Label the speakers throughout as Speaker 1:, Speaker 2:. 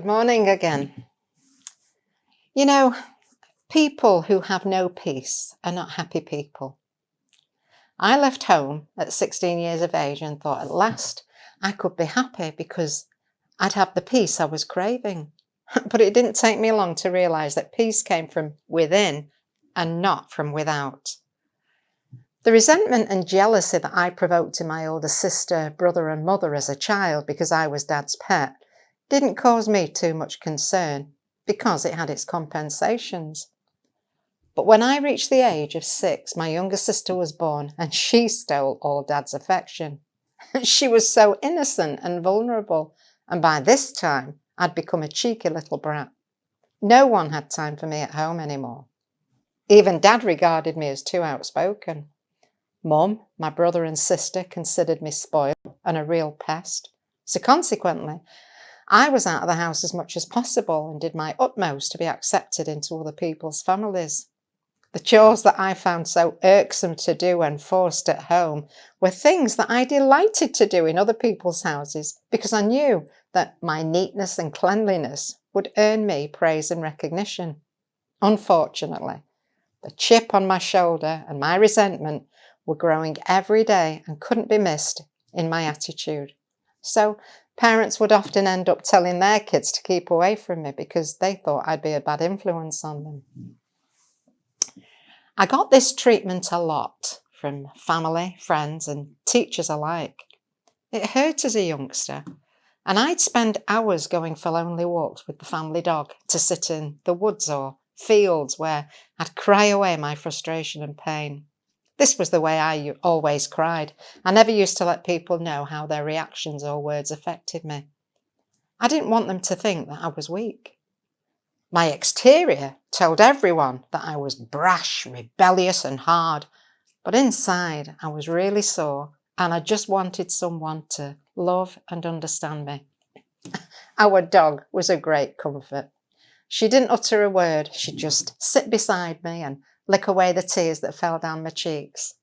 Speaker 1: Good morning again. You know, people who have no peace are not happy people. I left home at 16 years of age and thought at last I could be happy because I'd have the peace I was craving. But it didn't take me long to realise that peace came from within and not from without. The resentment and jealousy that I provoked in my older sister, brother and mother as a child because I was Dad's pet didn't cause me too much concern because it had its compensations. But when I reached the age of 6, my younger sister was born and she stole all Dad's affection. She was so innocent and vulnerable, and by this time I'd become a cheeky little brat. No one had time for me at home anymore. Even Dad regarded me as too outspoken. Mum, my brother and sister considered me spoiled and a real pest. So consequently, I was out of the house as much as possible and did my utmost to be accepted into other people's families. The chores that I found so irksome to do when forced at home were things that I delighted to do in other people's houses because I knew that my neatness and cleanliness would earn me praise and recognition. Unfortunately, the chip on my shoulder and my resentment were growing every day and couldn't be missed in my attitude. So parents would often end up telling their kids to keep away from me because they thought I'd be a bad influence on them. I got this treatment a lot from family, friends, and teachers alike. It hurt as a youngster, and I'd spend hours going for lonely walks with the family dog to sit in the woods or fields where I'd cry away my frustration and pain. This was the way I always cried. I never used to let people know how their reactions or words affected me. I didn't want them to think that I was weak. My exterior told everyone that I was brash, rebellious and hard, but inside I was really sore and I just wanted someone to love and understand me. Our dog was a great comfort. She didn't utter a word, she'd just sit beside me and lick away the tears that fell down my cheeks.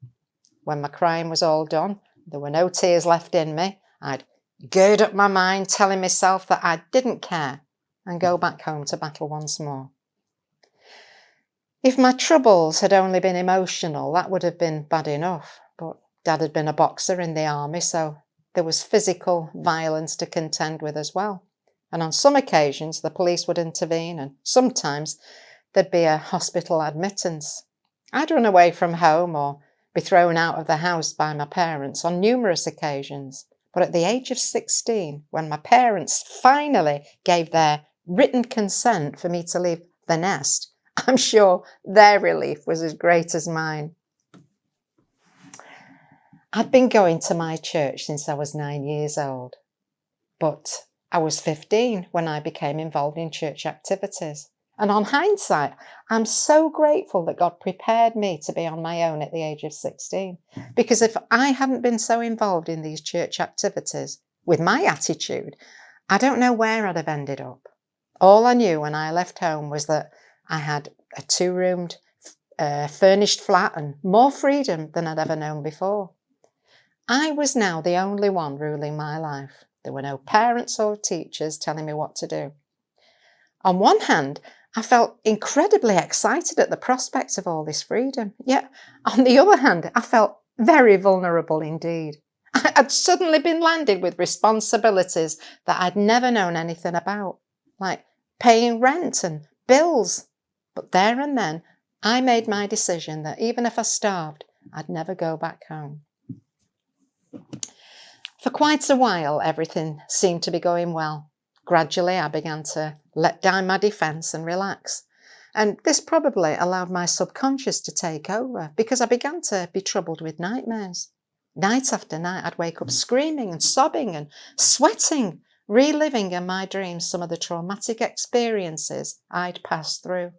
Speaker 1: When my crying was all done, there were no tears left in me, I'd gird up my mind telling myself that I didn't care and go back home to battle once more. If my troubles had only been emotional, that would have been bad enough, but Dad had been a boxer in the army, so there was physical violence to contend with as well. And on some occasions, the police would intervene, and sometimes there'd be a hospital admittance. I'd run away from home or be thrown out of the house by my parents on numerous occasions. But at the age of 16, when my parents finally gave their written consent for me to leave the nest, I'm sure their relief was as great as mine. I'd been going to my church since I was 9 years old, but I was 15 when I became involved in church activities. And on hindsight, I'm so grateful that God prepared me to be on my own at the age of 16. Because if I hadn't been so involved in these church activities, with my attitude, I don't know where I'd have ended up. All I knew when I left home was that I had a 2-roomed furnished flat and more freedom than I'd ever known before. I was now the only one ruling my life. There were no parents or teachers telling me what to do. On one hand, I felt incredibly excited at the prospect of all this freedom. Yet, on the other hand, I felt very vulnerable indeed. I'd suddenly been landed with responsibilities that I'd never known anything about, like paying rent and bills. But there and then, I made my decision that even if I starved, I'd never go back home. For quite a while, everything seemed to be going well. Gradually, I began to let down my defence and relax. And this probably allowed my subconscious to take over because I began to be troubled with nightmares. Night after night, I'd wake up screaming and sobbing and sweating, reliving in my dreams some of the traumatic experiences I'd passed through.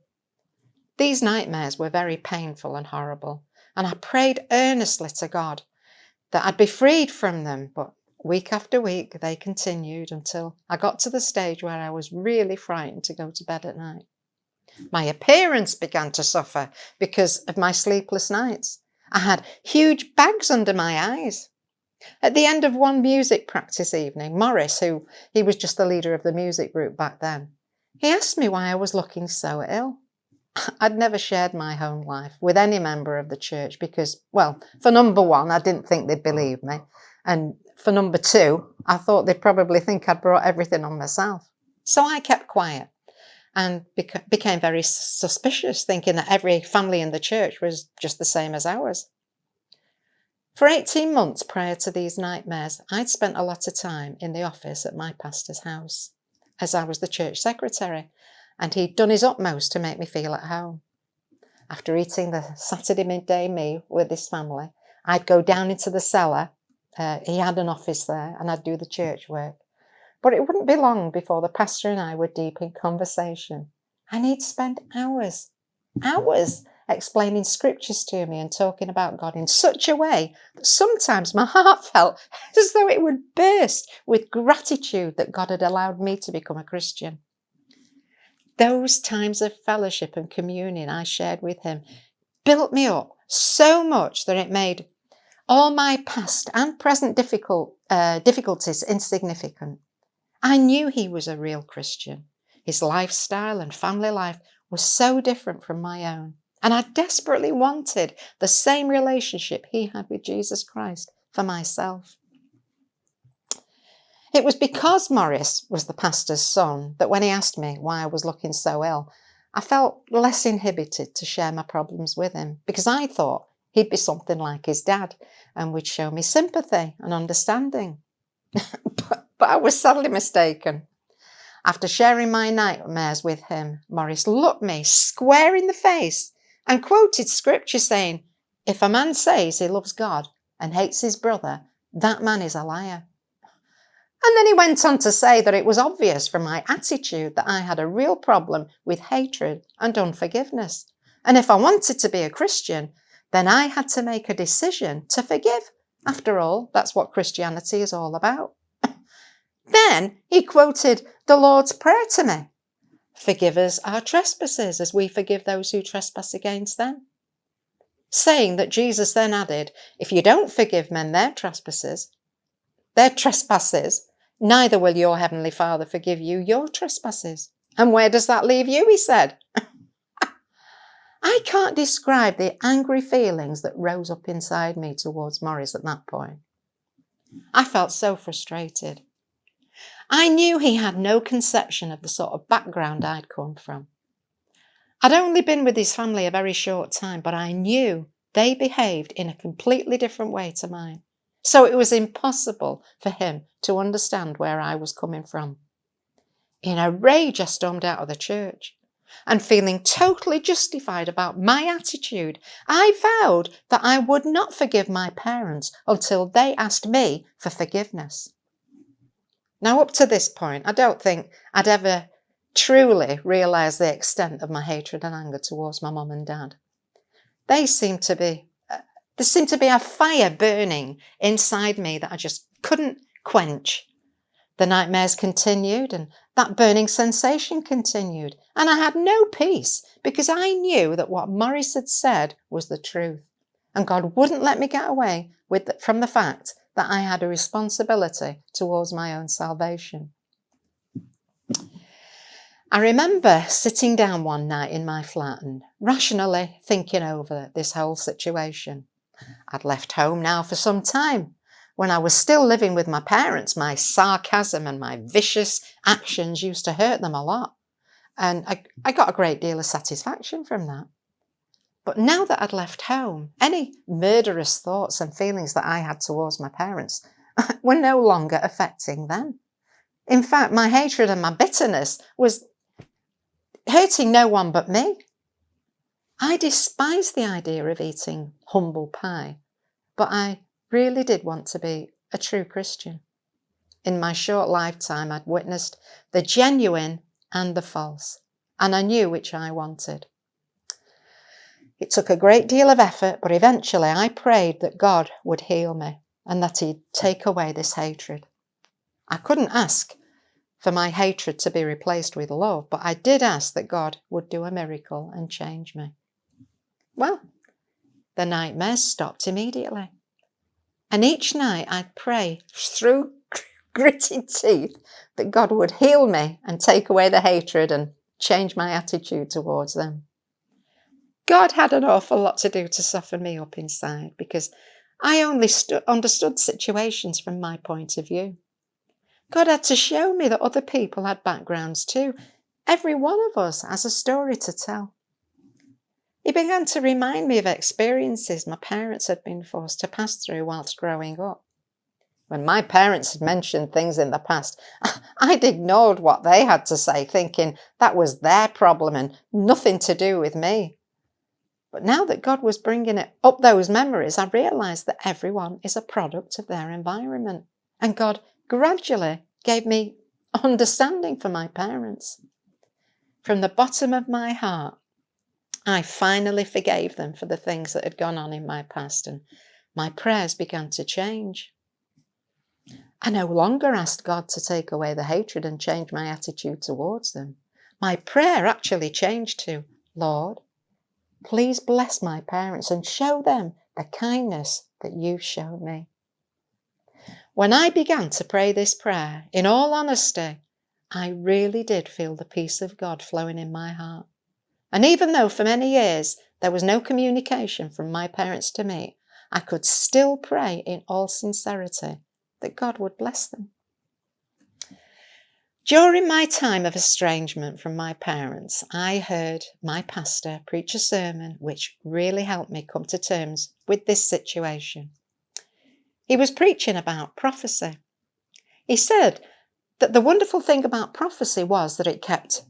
Speaker 1: These nightmares were very painful and horrible, and I prayed earnestly to God that I'd be freed from them, but week after week, they continued until I got to the stage where I was really frightened to go to bed at night. My appearance began to suffer because of my sleepless nights. I had huge bags under my eyes. At the end of one music practice evening, Morris, he was just the leader of the music group back then, he asked me why I was looking so ill. I'd never shared my home life with any member of the church because, well, for number one, I didn't think they'd believe me. And for number two, I thought they'd probably think I'd brought everything on myself. So I kept quiet and became very suspicious, thinking that every family in the church was just the same as ours. For 18 months prior to these nightmares, I'd spent a lot of time in the office at my pastor's house, as I was the church secretary, and he'd done his utmost to make me feel at home. After eating the Saturday midday meal with his family, I'd go down into the cellar. He had an office there, and I'd do the church work. But it wouldn't be long before the pastor and I were deep in conversation, and he'd spend hours explaining scriptures to me and talking about God in such a way that sometimes my heart felt as though it would burst with gratitude that God had allowed me to become a Christian. Those times of fellowship and communion I shared with him built me up so much that it made all my past and present difficulties insignificant. I knew he was a real Christian. His lifestyle and family life was so different from my own, and I desperately wanted the same relationship he had with Jesus Christ for myself. It was because Morris was the pastor's son that when he asked me why I was looking so ill, I felt less inhibited to share my problems with him, because I thought he'd be something like his dad and would show me sympathy and understanding. But I was sadly mistaken. After sharing my nightmares with him, Morris looked me square in the face and quoted scripture saying, "If a man says he loves God and hates his brother, that man is a liar." And then he went on to say that it was obvious from my attitude that I had a real problem with hatred and unforgiveness. And if I wanted to be a Christian, then I had to make a decision to forgive. After all, that's what Christianity is all about. Then he quoted the Lord's Prayer to me. "Forgive us our trespasses as we forgive those who trespass against them." Saying that Jesus then added, "If you don't forgive men their trespasses, neither will your heavenly Father forgive you your trespasses." And where does that leave you, he said. I can't describe the angry feelings that rose up inside me towards Morris at that point. I felt so frustrated. I knew he had no conception of the sort of background I'd come from. I'd only been with his family a very short time, but I knew they behaved in a completely different way to mine. So it was impossible for him to understand where I was coming from. In a rage, I stormed out of the church, and feeling totally justified about my attitude, I vowed that I would not forgive my parents until they asked me for forgiveness. Now, up to this point, I don't think I'd ever truly realised the extent of my hatred and anger towards my mum and dad. There seemed to be a fire burning inside me that I just couldn't quench. The nightmares continued, and that burning sensation continued, and I had no peace because I knew that what Morris had said was the truth, and God wouldn't let me get away from the fact that I had a responsibility towards my own salvation. I remember sitting down one night in my flat and rationally thinking over this whole situation. I'd left home now for some time. When I was still living with my parents, my sarcasm and my vicious actions used to hurt them a lot. And I got a great deal of satisfaction from that. But now that I'd left home, any murderous thoughts and feelings that I had towards my parents were no longer affecting them. In fact, my hatred and my bitterness was hurting no one but me. I despised the idea of eating humble pie, but I really did want to be a true Christian. In my short lifetime, I'd witnessed the genuine and the false, and I knew which I wanted. It took a great deal of effort, but eventually I prayed that God would heal me and that he'd take away this hatred. I couldn't ask for my hatred to be replaced with love, but I did ask that God would do a miracle and change me. Well, the nightmares stopped immediately. And each night I'd pray through gritted teeth that God would heal me and take away the hatred and change my attitude towards them. God had an awful lot to do to soften me up inside, because I only understood situations from my point of view. God had to show me that other people had backgrounds too. Every one of us has a story to tell. He began to remind me of experiences my parents had been forced to pass through whilst growing up. When my parents had mentioned things in the past, I'd ignored what they had to say, thinking that was their problem and nothing to do with me. But now that God was bringing up those memories, I realised that everyone is a product of their environment. And God gradually gave me understanding for my parents. From the bottom of my heart, I finally forgave them for the things that had gone on in my past, and my prayers began to change. I no longer asked God to take away the hatred and change my attitude towards them. My prayer actually changed to, Lord, please bless my parents and show them the kindness that you've shown me. When I began to pray this prayer, in all honesty, I really did feel the peace of God flowing in my heart. And even though for many years there was no communication from my parents to me, I could still pray in all sincerity that God would bless them. During my time of estrangement from my parents, I heard my pastor preach a sermon which really helped me come to terms with this situation. He was preaching about prophecy. He said that the wonderful thing about prophecy was that it kept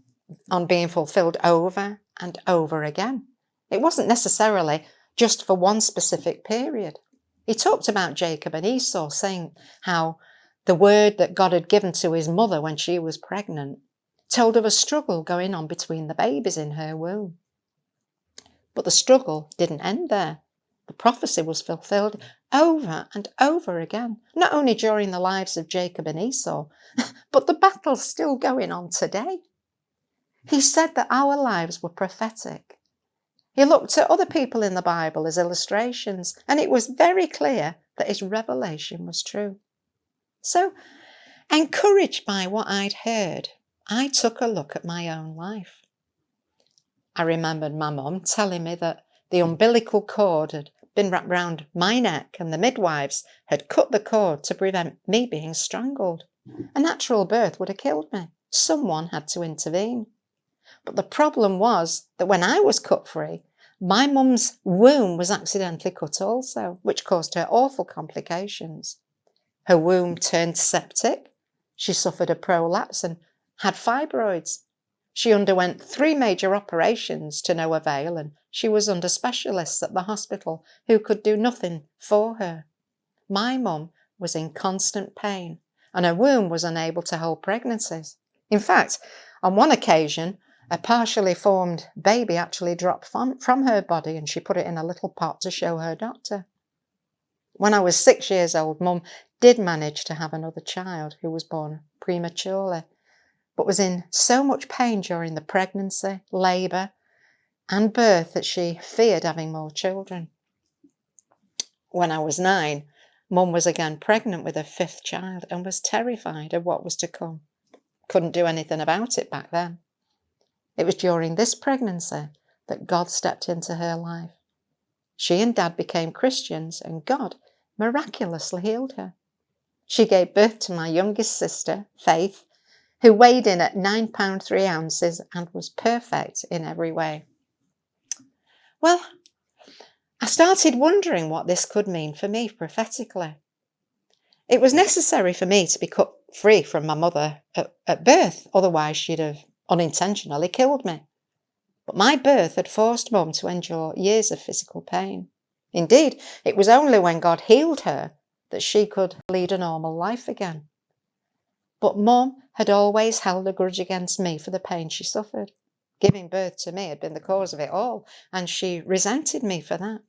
Speaker 1: on being fulfilled over and over again. It wasn't necessarily just for one specific period. He talked about Jacob and Esau, saying how the word that God had given to his mother when she was pregnant told of a struggle going on between the babies in her womb. But the struggle didn't end there. The prophecy was fulfilled over and over again, not only during the lives of Jacob and Esau, but the battle's still going on today. He said that our lives were prophetic. He looked at other people in the Bible as illustrations, and it was very clear that his revelation was true. So, encouraged by what I'd heard, I took a look at my own life. I remembered my mum telling me that the umbilical cord had been wrapped round my neck and the midwives had cut the cord to prevent me being strangled. A natural birth would have killed me. Someone had to intervene. But the problem was that when I was cut free, my mum's womb was accidentally cut also, which caused her awful complications. Her womb turned septic, she suffered a prolapse and had fibroids. She underwent 3 major operations to no avail, and she was under specialists at the hospital who could do nothing for her. My mum was in constant pain, and her womb was unable to hold pregnancies. In fact, on one occasion, a partially formed baby actually dropped from her body, and she put it in a little pot to show her doctor. When I was 6 years old, Mum did manage to have another child who was born prematurely, but was in so much pain during the pregnancy, labour and birth that she feared having more children. When I was 9, Mum was again pregnant with her 5th child and was terrified of what was to come. Couldn't do anything about it back then. It was during this pregnancy that God stepped into her life. She and Dad became Christians, and God miraculously healed her. She gave birth to my youngest sister, Faith, who weighed in at 9 pounds 3 ounces and was perfect in every way. Well, I started wondering what this could mean for me prophetically. It was necessary for me to be cut free from my mother at birth, otherwise she'd have unintentionally killed me. But my birth had forced Mum to endure years of physical pain. Indeed, it was only when God healed her that she could lead a normal life again. But Mum had always held a grudge against me for the pain she suffered. Giving birth to me had been the cause of it all, and she resented me for that.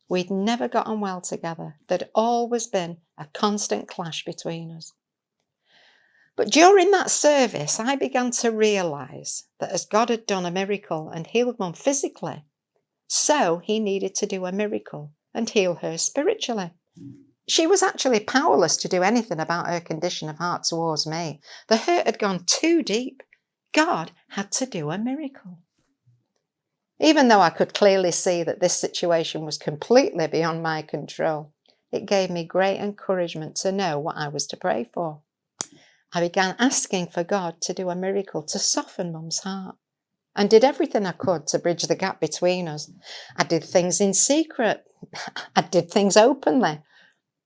Speaker 1: We'd never got on well together. There'd always been a constant clash between us. But during that service, I began to realise that as God had done a miracle and healed Mum physically, so he needed to do a miracle and heal her spiritually. She was actually powerless to do anything about her condition of heart towards me. The hurt had gone too deep. God had to do a miracle. Even though I could clearly see that this situation was completely beyond my control, it gave me great encouragement to know what I was to pray for. I began asking for God to do a miracle to soften Mum's heart, and did everything I could to bridge the gap between us. I did things in secret. I did things openly,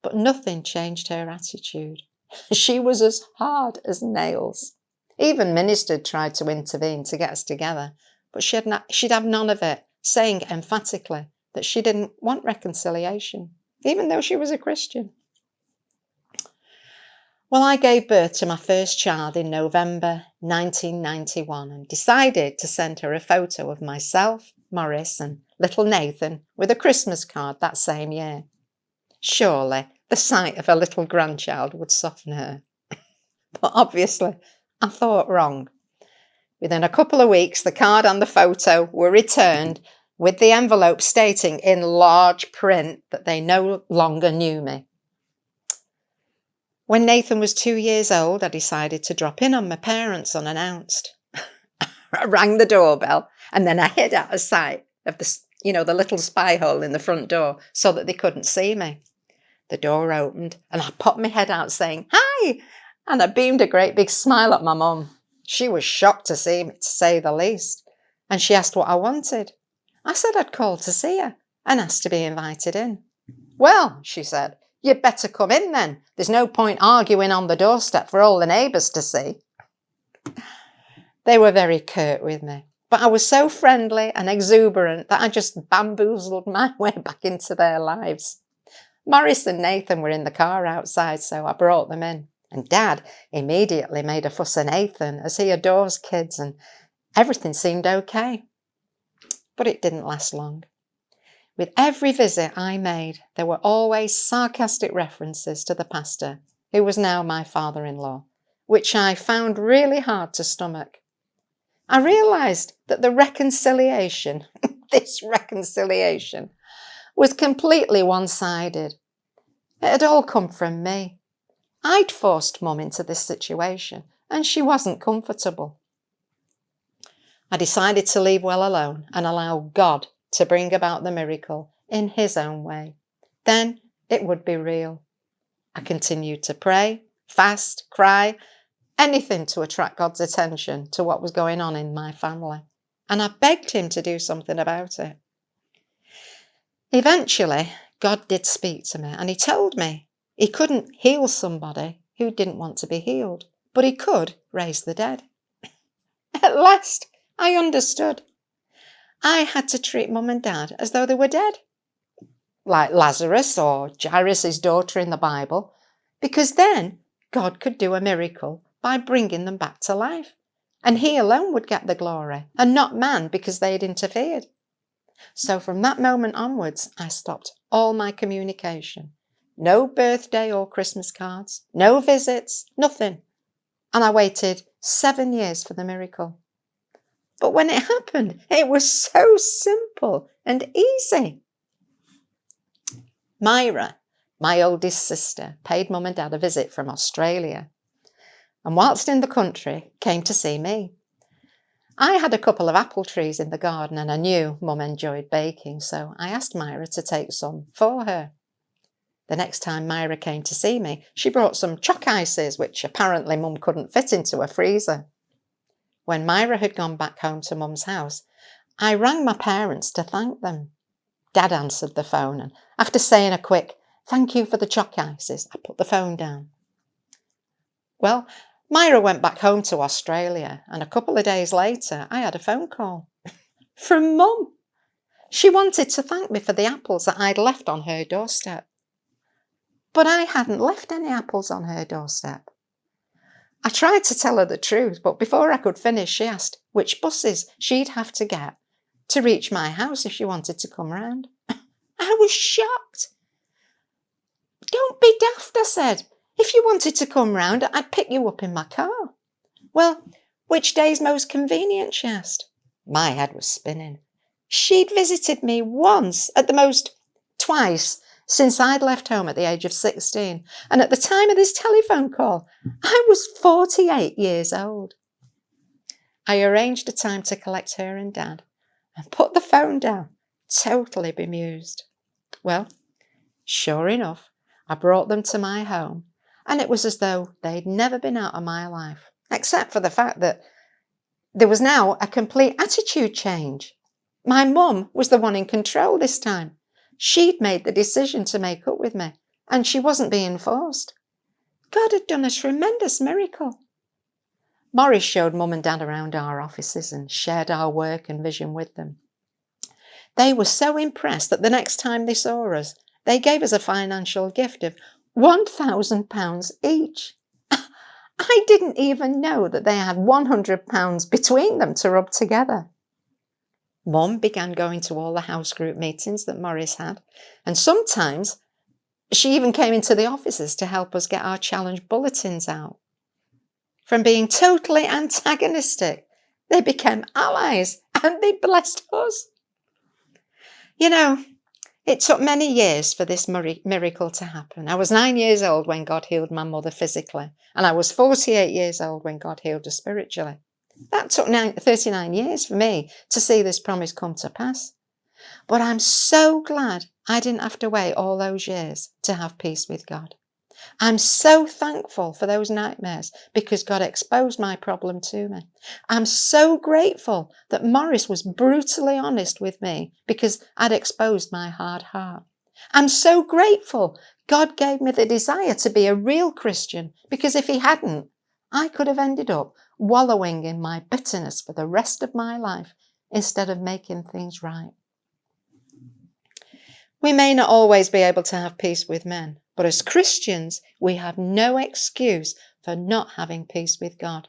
Speaker 1: but nothing changed her attitude. She was as hard as nails. Even Ministers tried to intervene to get us together, but she'd have none of it, saying emphatically that she didn't want reconciliation, even though she was a Christian. Well, I gave birth to my first child in November 1991 and decided to send her a photo of myself, Morris, and little Nathan with a Christmas card that same year. Surely the sight of a little grandchild would soften her. But obviously, I thought wrong. Within a couple of weeks, the card and the photo were returned with the envelope stating in large print that they no longer knew me. When Nathan was 2 years old, I decided to drop in on my parents unannounced. I rang the doorbell and then I hid out of sight of the little spy hole in the front door so that they couldn't see me. The door opened and I popped my head out saying, "Hi!" and I beamed a great big smile at my mum. She was shocked to see me, to say the least, and she asked what I wanted. I said I'd called to see her and asked to be invited in. "Well," she said, "you'd better come in then. There's no point arguing on the doorstep for all the neighbours to see." They were very curt with me, but I was so friendly and exuberant that I just bamboozled my way back into their lives. Morris and Nathan were in the car outside, so I brought them in. And Dad immediately made a fuss at Nathan, as he adores kids, and everything seemed okay. But it didn't last long. With every visit I made, there were always sarcastic references to the pastor, who was now my father-in-law, which I found really hard to stomach. I realised that the reconciliation, this reconciliation, was completely one-sided. It had all come from me. I'd forced Mum into this situation, and she wasn't comfortable. I decided to leave well alone and allow God to bring about the miracle in his own way. Then it would be real. I continued to pray, fast, cry, anything to attract God's attention to what was going on in my family. And I begged him to do something about it. Eventually, God did speak to me, and he told me he couldn't heal somebody who didn't want to be healed, but he could raise the dead. At last, I understood. I had to treat Mum and Dad as though they were dead, like Lazarus or Jairus' daughter in the Bible, because then God could do a miracle by bringing them back to life, and he alone would get the glory, and not man because they had interfered. So from that moment onwards, I stopped all my communication. No birthday or Christmas cards, no visits, nothing. And I waited 7 years for the miracle. But when it happened, it was so simple and easy. Myra, my oldest sister, paid Mum and Dad a visit from Australia, and whilst in the country, came to see me. I had a couple of apple trees in the garden and I knew Mum enjoyed baking, so I asked Myra to take some for her. The next time Myra came to see me, she brought some choc ices, which apparently Mum couldn't fit into a freezer. When Myra had gone back home to Mum's house, I rang my parents to thank them. Dad answered the phone, and after saying a quick, "Thank you for the choc ices," I put the phone down. Well, Myra went back home to Australia, and a couple of days later, I had a phone call from Mum. She wanted to thank me for the apples that I'd left on her doorstep. But I hadn't left any apples on her doorstep. I tried to tell her the truth, but before I could finish, she asked which buses she'd have to get to reach my house if she wanted to come round. I was shocked. "Don't be daft," I said. "If you wanted to come round, I'd pick you up in my car." "Well, which day's most convenient?" she asked. My head was spinning. She'd visited me once, at the most twice, since I'd left home at the age of 16. And at the time of this telephone call, I was 48 years old. I arranged a time to collect her and Dad and put the phone down, totally bemused. Well, sure enough, I brought them to my home, and it was as though they'd never been out of my life, except for the fact that there was now a complete attitude change. My mum was the one in control this time. She'd made the decision to make up with me, and she wasn't being forced. God had done a tremendous miracle. Morris showed Mum and Dad around our offices and shared our work and vision with them. They were so impressed that the next time they saw us, they gave us a financial gift of £1,000 each. I didn't even know that they had £100 between them to rub together. Mum began going to all the house group meetings that Morris had, and sometimes she even came into the offices to help us get our challenge bulletins out. From being totally antagonistic, they became allies and they blessed us. You know, it took many years for this miracle to happen. I was 9 years old when God healed my mother physically, and I was 48 years old when God healed her spiritually. That took 39 years for me to see this promise come to pass. But I'm so glad I didn't have to wait all those years to have peace with God. I'm so thankful for those nightmares because God exposed my problem to me. I'm so grateful that Morris was brutally honest with me because I'd exposed my hard heart. I'm so grateful God gave me the desire to be a real Christian because if he hadn't, I could have ended up wallowing in my bitterness for the rest of my life instead of making things right. We may not always be able to have peace with men, but as Christians, we have no excuse for not having peace with God.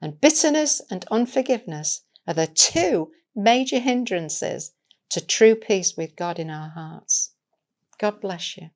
Speaker 1: And bitterness and unforgiveness are the two major hindrances to true peace with God in our hearts. God bless you.